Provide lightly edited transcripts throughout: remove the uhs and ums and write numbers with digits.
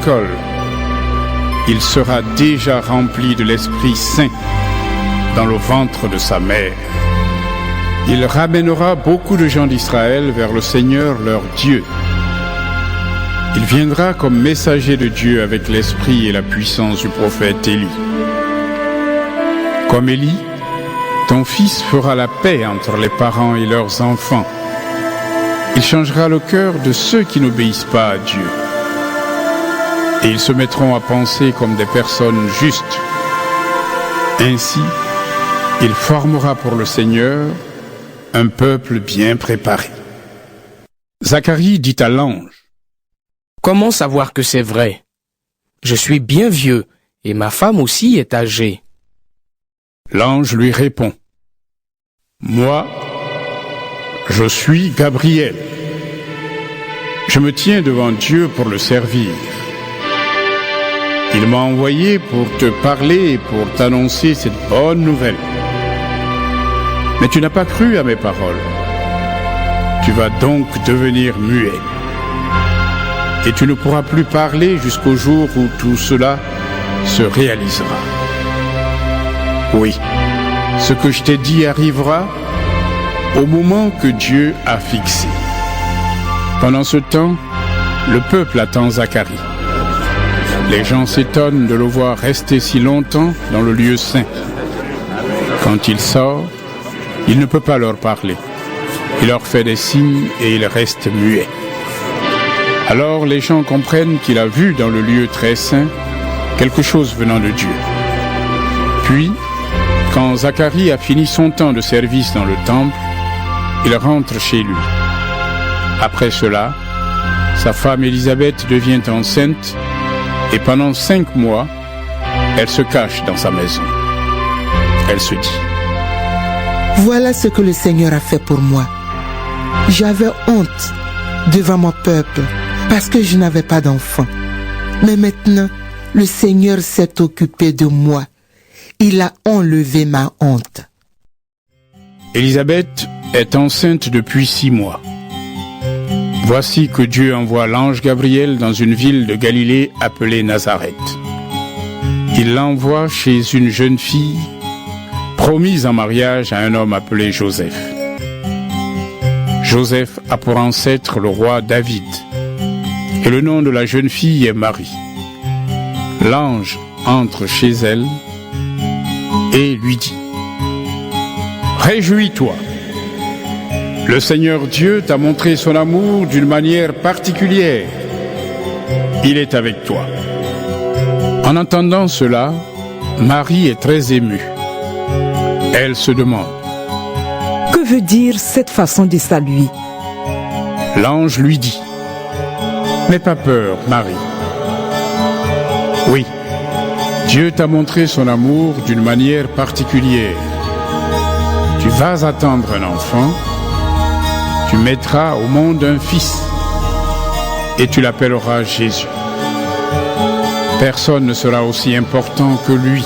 l'école, il sera déjà rempli de l'Esprit Saint dans le ventre de sa mère. Il ramènera beaucoup de gens d'Israël vers le Seigneur leur Dieu. Il viendra comme messager de Dieu avec l'esprit et la puissance du prophète Élie. Comme Élie, ton fils fera la paix entre les parents et leurs enfants. Il changera le cœur de ceux qui n'obéissent pas à Dieu. Et ils se mettront à penser comme des personnes justes. Ainsi, il formera pour le Seigneur un peuple bien préparé. Zacharie dit à l'ange: Comment savoir que c'est vrai? Je suis bien vieux et ma femme aussi est âgée. L'ange lui répond: Moi, je suis Gabriel. Je me tiens devant Dieu pour le servir. Il m'a envoyé pour te parler et pour t'annoncer cette bonne nouvelle. Mais tu n'as pas cru à mes paroles. Tu vas donc devenir muet. Et tu ne pourras plus parler jusqu'au jour où tout cela se réalisera. Oui, ce que je t'ai dit arrivera au moment que Dieu a fixé. Pendant ce temps, le peuple attend Zacharie. Les gens s'étonnent de le voir rester si longtemps dans le lieu saint. Quand il sort, il ne peut pas leur parler. Il leur fait des signes et il reste muet. Alors les gens comprennent qu'il a vu dans le lieu très saint quelque chose venant de Dieu. Puis, quand Zacharie a fini son temps de service dans le temple, il rentre chez lui. Après cela, sa femme Élisabeth devient enceinte et pendant 5 mois, elle se cache dans sa maison. Elle se dit: Voilà ce que le Seigneur a fait pour moi. J'avais honte devant mon peuple parce que je n'avais pas d'enfant. Mais maintenant, le Seigneur s'est occupé de moi. Il a enlevé ma honte. Élisabeth est enceinte depuis 6 mois. Voici que Dieu envoie l'ange Gabriel dans une ville de Galilée appelée Nazareth. Il l'envoie chez une jeune fille promise en mariage à un homme appelé Joseph. Joseph a pour ancêtre le roi David. Et le nom de la jeune fille est Marie. L'ange entre chez elle et lui dit: Réjouis-toi. Le Seigneur Dieu t'a montré son amour d'une manière particulière. Il est avec toi. En entendant cela, Marie est très émue. Elle se demande: Que veut dire cette façon de saluer? L'ange lui dit: N'aie pas peur, Marie. Oui, Dieu t'a montré son amour d'une manière particulière. Tu vas attendre un enfant, tu mettras au monde un fils, et tu l'appelleras Jésus. Personne ne sera aussi important que lui.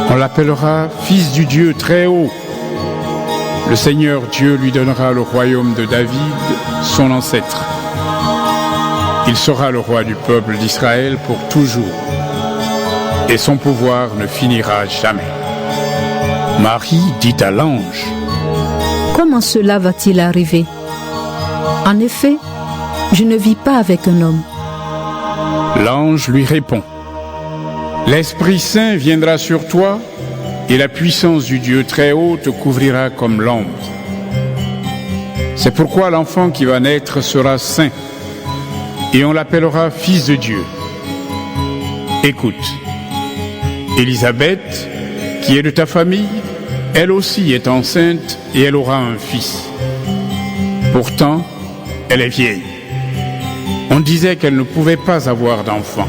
On l'appellera Fils du Dieu très haut. Le Seigneur Dieu lui donnera le royaume de David, son ancêtre. Il sera le roi du peuple d'Israël pour toujours, et son pouvoir ne finira jamais. Marie dit à l'ange: Comment cela va-t-il arriver? En effet, je ne vis pas avec un homme. L'ange lui répond: L'Esprit Saint viendra sur toi, et la puissance du Dieu très haut te couvrira comme l'ombre. C'est pourquoi l'enfant qui va naître sera saint, et on l'appellera Fils de Dieu. Écoute, Élisabeth, qui est de ta famille, elle aussi est enceinte et elle aura un fils. Pourtant, elle est vieille. On disait qu'elle ne pouvait pas avoir d'enfant.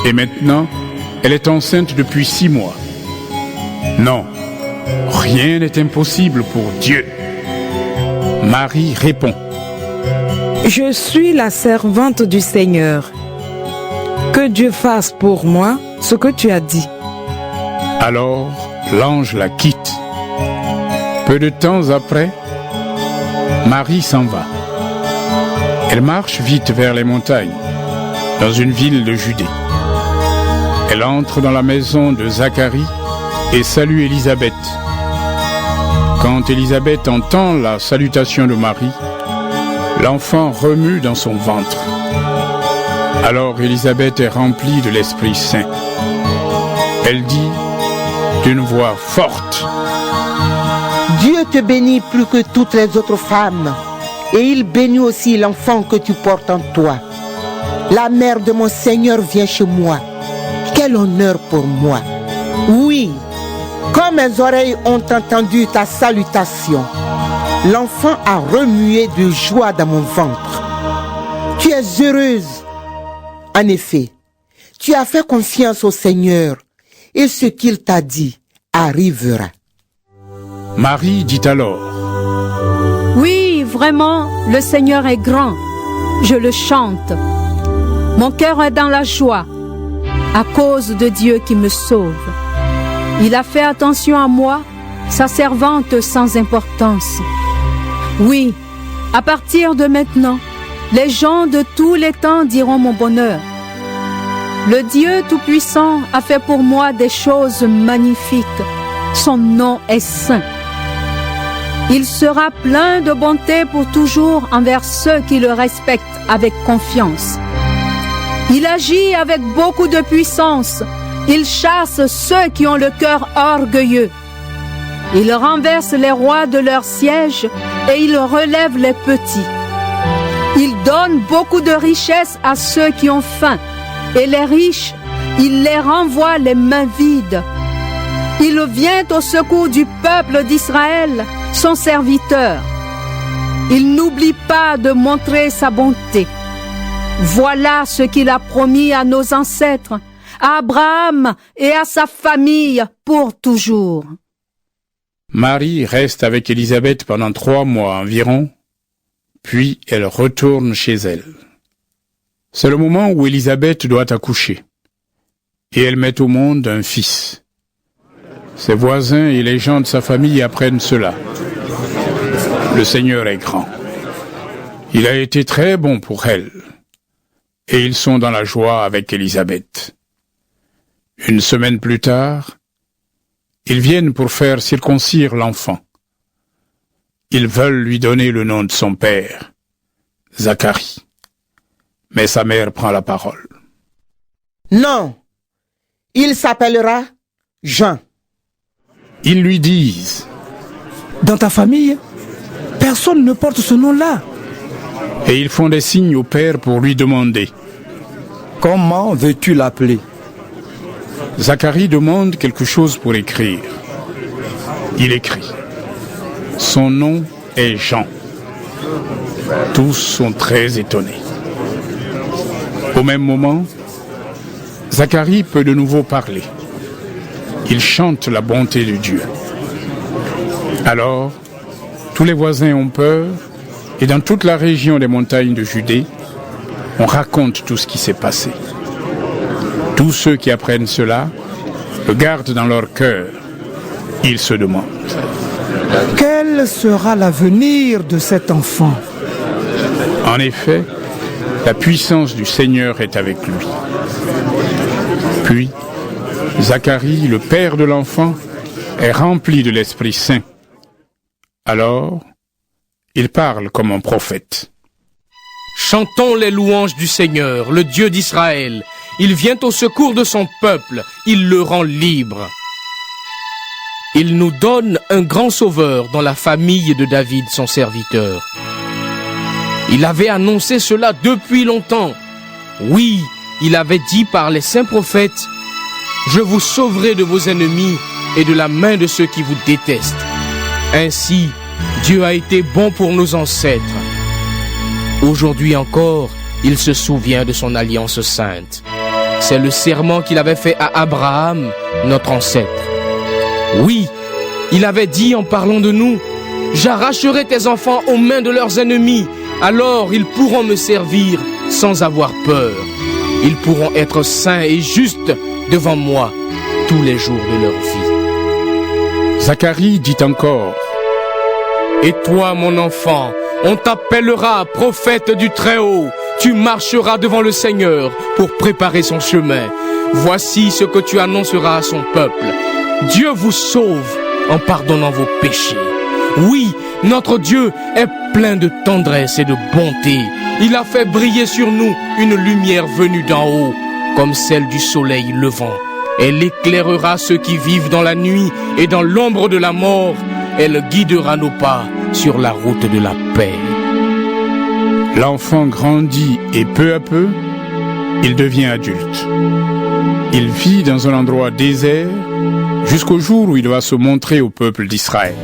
Et maintenant, elle est enceinte depuis 6 mois. Non, rien n'est impossible pour Dieu. Marie répond: Je suis la servante du Seigneur. Que Dieu fasse pour moi ce que tu as dit. Alors, l'ange la quitte. Peu de temps après, Marie s'en va. Elle marche vite vers les montagnes. dans une ville de Judée. Elle entre dans la maison de Zacharie et salue Élisabeth. Quand Élisabeth entend la salutation de Marie, l'enfant remue dans son ventre. Alors Élisabeth est remplie de l'Esprit Saint. Elle dit d'une voix forte: Dieu te bénit plus que toutes les autres femmes, et il bénit aussi l'enfant que tu portes en toi. La mère de mon Seigneur vient chez moi. Quel honneur pour moi! Oui, quand mes oreilles ont entendu ta salutation, l'enfant a remué de joie dans mon ventre. Tu es heureuse. En effet, tu as fait confiance au Seigneur, et ce qu'il t'a dit arrivera. Marie dit alors: Oui, vraiment, le Seigneur est grand. Je le chante. Mon cœur est dans la joie à cause de Dieu qui me sauve. Il a fait attention à moi, sa servante sans importance. Oui, à partir de maintenant, les gens de tous les temps diront mon bonheur. Le Dieu Tout-Puissant a fait pour moi des choses magnifiques. Son nom est saint. Il sera plein de bonté pour toujours envers ceux qui le respectent avec confiance. Il agit avec beaucoup de puissance. Il chasse ceux qui ont le cœur orgueilleux. Il renverse les rois de leur siège et il relève les petits. Il donne beaucoup de richesses à ceux qui ont faim, et les riches, il les renvoie les mains vides. Il vient au secours du peuple d'Israël, son serviteur. Il n'oublie pas de montrer sa bonté. Voilà ce qu'il a promis à nos ancêtres, à Abraham et à sa famille pour toujours. Marie reste avec Élisabeth pendant 3 mois environ, puis elle retourne chez elle. C'est le moment où Élisabeth doit accoucher, et elle met au monde un fils. Ses voisins et les gens de sa famille apprennent cela. Le Seigneur est grand. Il a été très bon pour elle, et ils sont dans la joie avec Élisabeth. Une semaine plus tard, ils viennent pour faire circoncire l'enfant. Ils veulent lui donner le nom de son père, Zacharie. Mais sa mère prend la parole. Non, il s'appellera Jean. Ils lui disent: Dans ta famille, personne ne porte ce nom-là. Et ils font des signes au père pour lui demander: Comment veux-tu l'appeler? Zacharie demande quelque chose pour écrire. Il écrit: Son nom est Jean. Tous sont très étonnés. Au même moment, Zacharie peut de nouveau parler. Il chante la bonté de Dieu. Alors, tous les voisins ont peur, et dans toute la région des montagnes de Judée, on raconte tout ce qui s'est passé. Tous ceux qui apprennent cela le gardent dans leur cœur. Ils se demandent: Quel sera l'avenir de cet enfant? En effet, la puissance du Seigneur est avec lui. Puis, Zacharie, le père de l'enfant, est rempli de l'Esprit Saint. Alors, il parle comme un prophète. Chantons les louanges du Seigneur, le Dieu d'Israël. Il vient au secours de son peuple, il le rend libre. Il nous donne un grand sauveur dans la famille de David, son serviteur. Il avait annoncé cela depuis longtemps. Oui, il avait dit par les saints prophètes: Je vous sauverai de vos ennemis et de la main de ceux qui vous détestent. Ainsi, Dieu a été bon pour nos ancêtres. Aujourd'hui encore, il se souvient de son alliance sainte. C'est le serment qu'il avait fait à Abraham, notre ancêtre. Oui, il avait dit en parlant de nous: J'arracherai tes enfants aux mains de leurs ennemis, alors ils pourront me servir sans avoir peur. Ils pourront être saints et justes devant moi tous les jours de leur vie. Zacharie dit encore: Et toi, mon enfant, on t'appellera prophète du Très-Haut. tu marcheras devant le Seigneur pour préparer son chemin. Voici ce que tu annonceras à son peuple. Dieu vous sauve en pardonnant vos péchés. Oui, notre Dieu est plein de tendresse et de bonté. Il a fait briller sur nous une lumière venue d'en haut, comme celle du soleil levant. Elle éclairera ceux qui vivent dans la nuit et dans l'ombre de la mort. Elle guidera nos pas sur la route de la paix. L'enfant grandit et peu à peu, il devient adulte. Il vit dans un endroit désert jusqu'au jour où il va se montrer au peuple d'Israël.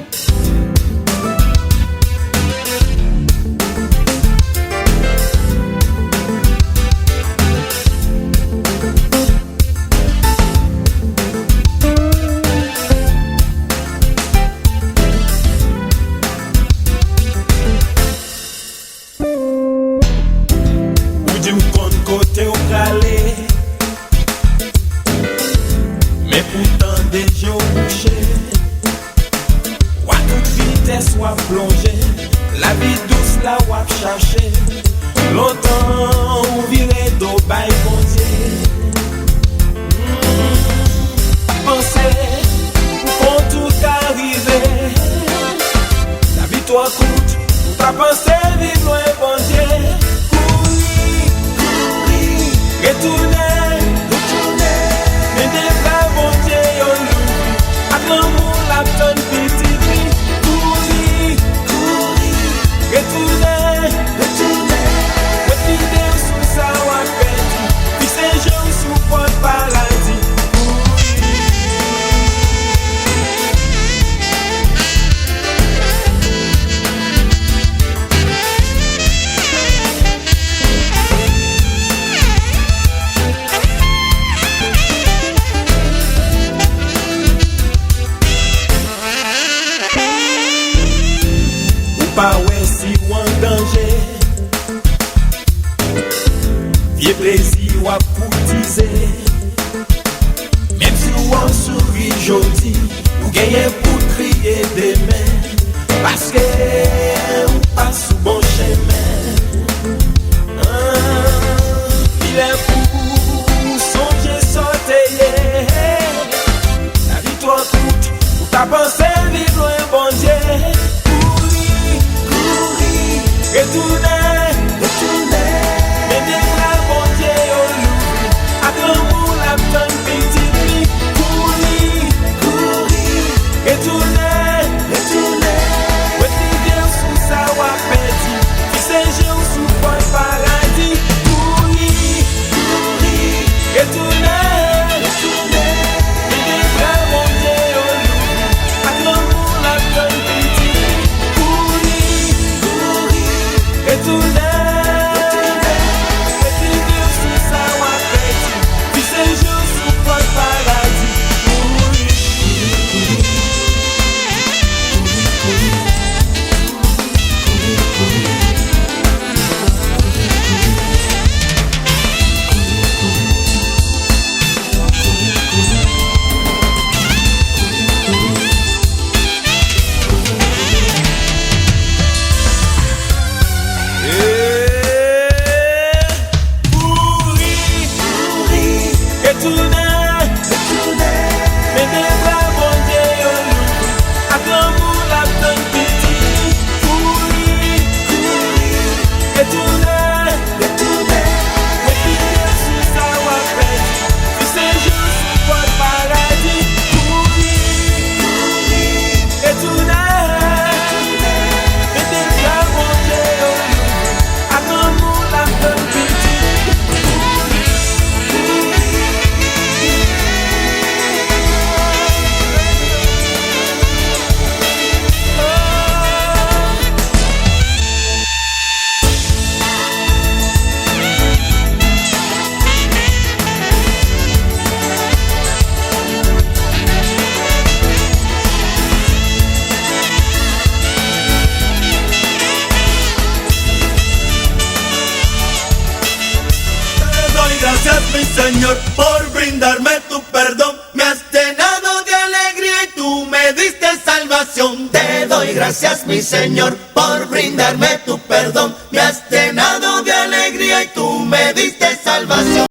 Señor, por brindarme tu perdón, me has llenado de alegría y tu tú me diste salvación. Te doy gracias, mi Señor, por brindarme tu perdón. Me has llenado de alegría y tú me diste salvación.